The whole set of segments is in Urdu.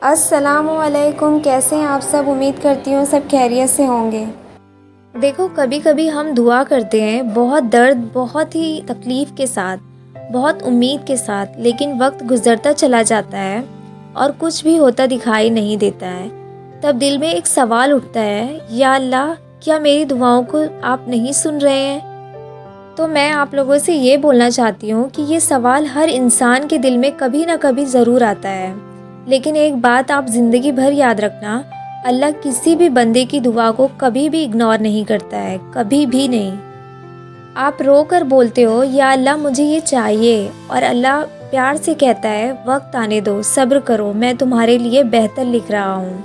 السلام علیکم، کیسے ہیں آپ سب؟ امید کرتی ہوں سب خیریت سے ہوں گے۔ دیکھو، کبھی کبھی ہم دعا کرتے ہیں بہت درد، بہت ہی تکلیف کے ساتھ، بہت امید کے ساتھ، لیکن وقت گزرتا چلا جاتا ہے اور کچھ بھی ہوتا دکھائی نہیں دیتا ہے۔ تب دل میں ایک سوال اٹھتا ہے، یا اللہ، کیا میری دعاؤں کو آپ نہیں سن رہے ہیں؟ تو میں آپ لوگوں سے یہ بولنا چاہتی ہوں کہ یہ سوال ہر انسان کے دل میں کبھی نہ کبھی ضرور آتا ہے، لیکن ایک بات آپ زندگی بھر یاد رکھنا، اللہ کسی بھی بندے کی دعا کو کبھی بھی اگنور نہیں کرتا ہے، کبھی بھی نہیں۔ آپ رو کر بولتے ہو یا اللہ مجھے یہ چاہیے، اور اللہ پیار سے کہتا ہے وقت آنے دو، صبر کرو، میں تمہارے لیے بہتر لکھ رہا ہوں۔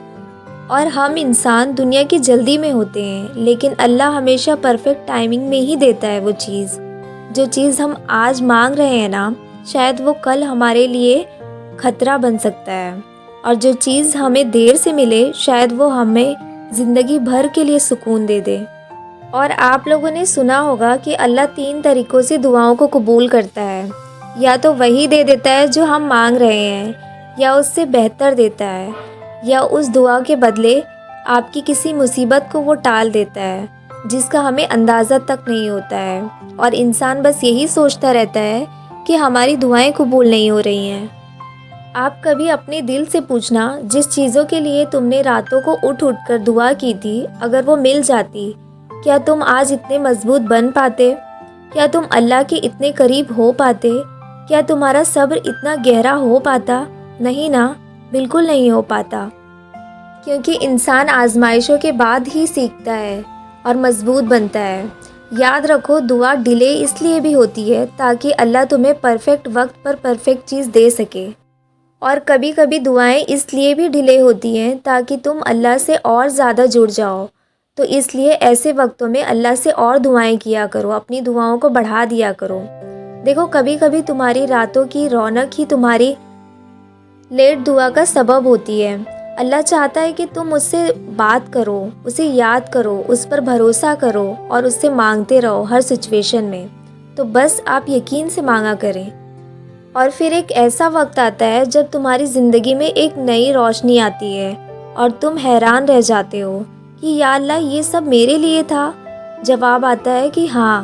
اور ہم انسان دنیا کی جلدی میں ہوتے ہیں، لیکن اللہ ہمیشہ پرفیکٹ ٹائمنگ میں ہی دیتا ہے وہ چیز۔ جو چیز ہم آج مانگ رہے ہیں نا، شاید وہ کل ہمارے لیے خطرہ بن سکتا ہے، اور جو چیز ہمیں دیر سے ملے شاید وہ ہمیں زندگی بھر کے لیے سکون دے دے۔ اور آپ لوگوں نے سنا ہوگا کہ اللہ 3 طریقوں سے دعاؤں کو قبول کرتا ہے، یا تو وہی دے دیتا ہے جو ہم مانگ رہے ہیں، یا اس سے بہتر دیتا ہے، یا اس دعا کے بدلے آپ کی کسی مصیبت کو وہ ٹال دیتا ہے جس کا ہمیں اندازہ تک نہیں ہوتا ہے، اور انسان بس یہی سوچتا رہتا ہے کہ ہماری دعائیں قبول نہیں ہو رہی ہیں۔ آپ کبھی اپنے دل سے پوچھنا، جس چیزوں کے لیے تم نے راتوں کو اٹھ کر دعا کی تھی، اگر وہ مل جاتی، کیا تم آج اتنے مضبوط بن پاتے؟ کیا تم اللہ کے اتنے قریب ہو پاتے؟ کیا تمہارا صبر اتنا گہرا ہو پاتا؟ نہیں نا، بالکل نہیں ہو پاتا، کیونکہ انسان آزمائشوں کے بعد ہی سیکھتا ہے اور مضبوط بنتا ہے۔ یاد رکھو، دعا ڈیلے اس لیے بھی ہوتی ہے تاکہ اللہ تمہیں پرفیکٹ وقت پر پرفیکٹ چیز دے سکے، اور کبھی کبھی دعائیں اس لیے بھی ڈیلے ہوتی ہیں تاکہ تم اللہ سے اور زیادہ جڑ جاؤ۔ تو اس لیے ایسے وقتوں میں اللہ سے اور دعائیں کیا کرو، اپنی دعاؤں کو بڑھا دیا کرو۔ دیکھو، کبھی کبھی تمہاری راتوں کی رونق ہی تمہاری لیٹ دعا کا سبب ہوتی ہے۔ اللہ چاہتا ہے کہ تم اس سے بات کرو، اسے یاد کرو، اس پر بھروسہ کرو، اور اس سے مانگتے رہو ہر سچویشن میں۔ تو بس آپ یقین سے مانگا کریں، اور پھر ایک ایسا وقت آتا ہے جب تمہاری زندگی میں ایک نئی روشنی آتی ہے اور تم حیران رہ جاتے ہو کہ یا اللہ، یہ سب میرے لیے تھا؟ جواب آتا ہے کہ ہاں۔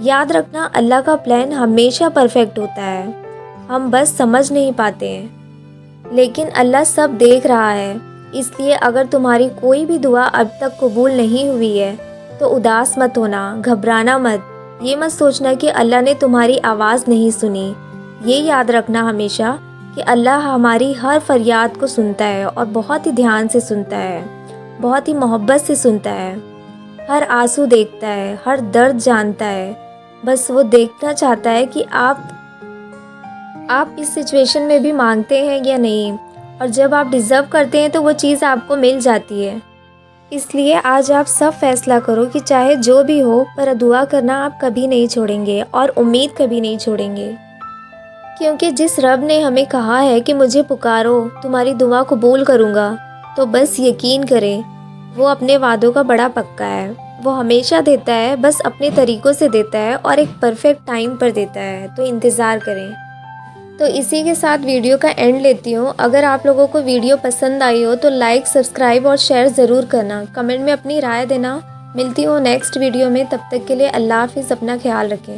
یاد رکھنا، اللہ کا پلان ہمیشہ پرفیکٹ ہوتا ہے، ہم بس سمجھ نہیں پاتے ہیں، لیکن اللہ سب دیکھ رہا ہے۔ اس لیے اگر تمہاری کوئی بھی دعا اب تک قبول نہیں ہوئی ہے تو اداس مت ہونا، گھبرانا مت، یہ مت سوچنا کہ اللہ نے تمہاری آواز نہیں سنی۔ یہ یاد رکھنا ہمیشہ کہ اللہ ہماری ہر فریاد کو سنتا ہے، اور بہت ہی دھیان سے سنتا ہے، بہت ہی محبت سے سنتا ہے، ہر آنسو دیکھتا ہے، ہر درد جانتا ہے۔ بس وہ دیکھنا چاہتا ہے کہ آپ اس سچویشن میں بھی مانگتے ہیں یا نہیں، اور جب آپ ڈیزرو کرتے ہیں تو وہ چیز آپ کو مل جاتی ہے۔ اس لیے آج آپ سب فیصلہ کرو کہ چاہے جو بھی ہو، پر دعا کرنا آپ کبھی نہیں چھوڑیں گے، اور امید کبھی نہیں چھوڑیں گے، کیونکہ جس رب نے ہمیں کہا ہے کہ مجھے پکارو، تمہاری دعا قبول کروں گا، تو بس یقین کریں، وہ اپنے وعدوں کا بڑا پکا ہے۔ وہ ہمیشہ دیتا ہے، بس اپنے طریقوں سے دیتا ہے، اور ایک پرفیکٹ ٹائم پر دیتا ہے، تو انتظار کریں۔ تو اسی کے ساتھ ویڈیو کا اینڈ لیتی ہوں۔ اگر آپ لوگوں کو ویڈیو پسند آئی ہو تو لائک، سبسکرائب اور شیئر ضرور کرنا، کمنٹ میں اپنی رائے دینا۔ ملتی ہوں نیکسٹ ویڈیو میں، تب تک کے لیے اللہ حافظ، اپنا خیال رکھیں۔